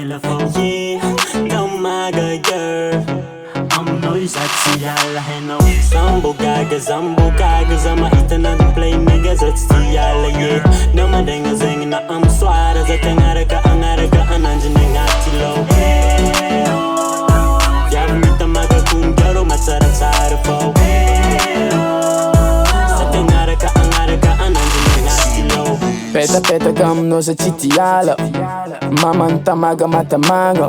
available. Yeah, don't my girl. I'm noise at Tiala Heno. Sambo gaga, Zama eating on the play niggas at Tiala. Yeah, no my dang is hanging. I'm swat as a Tangaraka, Ananjing Atilo. Yamita Magakun, Garo, Matsara Sarafo. Satangaraka, Ananjing Atilo. Peta kam no sa chitiala. Maman tamaga matamanga.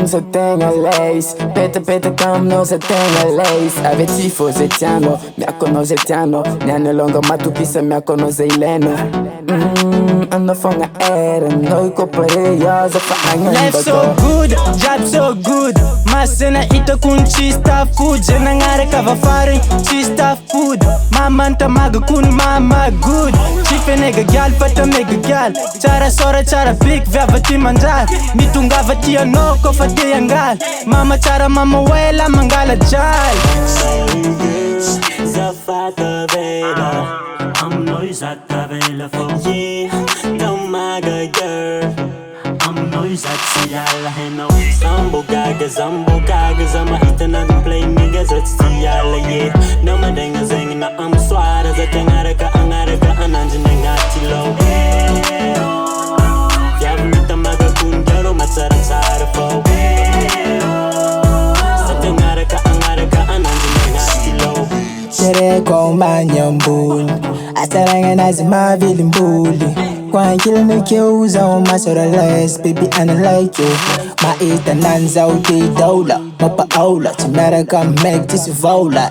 Sa tenga leis. Peta kam no sa tenga leis. Ave tifo zetiano. Miako no zetiano. Nyane longa matupisa miako no zeileno. Ano fonga era. No ikopare ya za faangan bago. Life so good, job so good. Masena ito kun chista food. Jena ngare kava farin chista food. Maman tamaga kun mama good. Chife nega gal pata mega gal. Cara sora cara big veva ti manjar. Mitungava ti ano ko fati yangal. Mama cara mama wela mangala jal. Zafata vela. I'm noise at available. Yeah, don't my girl. I'm noise at Tiala Heno. Sambo gaga, Zama eating on the play niggas at Tiala. Yeah, no my dang is hanging. I'm swat as a Tangaraka, Ananjing Atilo. Yamita Magakun, Garo, Matsara Sarafo. Satangaraka, Ananjing Atilo. Shere kwa manyambuli Asaranga nazima vili mbuli Kwa kila nikiuza umasora less Baby I don't like you Maita nanza uti daula Mapa aula Chimera ka make this vola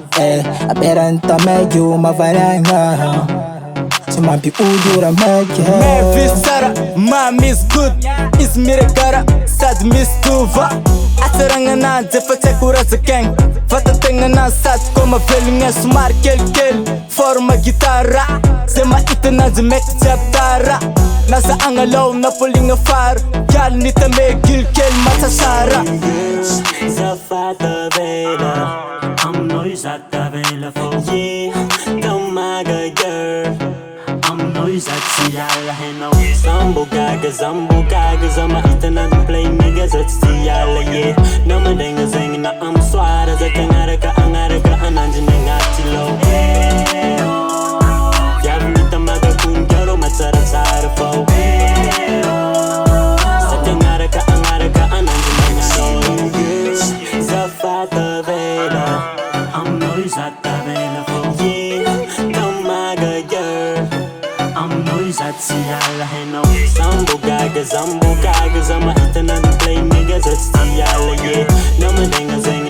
Aberanta make you mavaranga Chimampi udura make Mavis Sara, mommy's good. Is mirakara, sad miss tuva. Asaranga na zefa tekura zakeng. Fata tenga na sad koma velinga sumar kel forma guitarra. Zema ita na zemek chaptara. Nasa angalaw na pulinga far. Gal nita me gil kel matasara. Zafata vela. I'm noise at available. Yeah, don't my girl. I'm noise at Tiala Heno. Sambo gaga, Zama eating on the play niggas at Tiala. Yeah, no my dang is hanging. I'm swat as a Tangaraka, Ananjing Atilo. Yamita Magakun, Garo, Matsara Sarafo. Satangaraka, Ananjing Atilo. Zafata vela. I'm noise at available. Yeah, don't my girl. I'm noise at Tiala Heno. Sambo gaga, Zama eating on the play niggas at Tiala. Yeah, no my dang is hanging.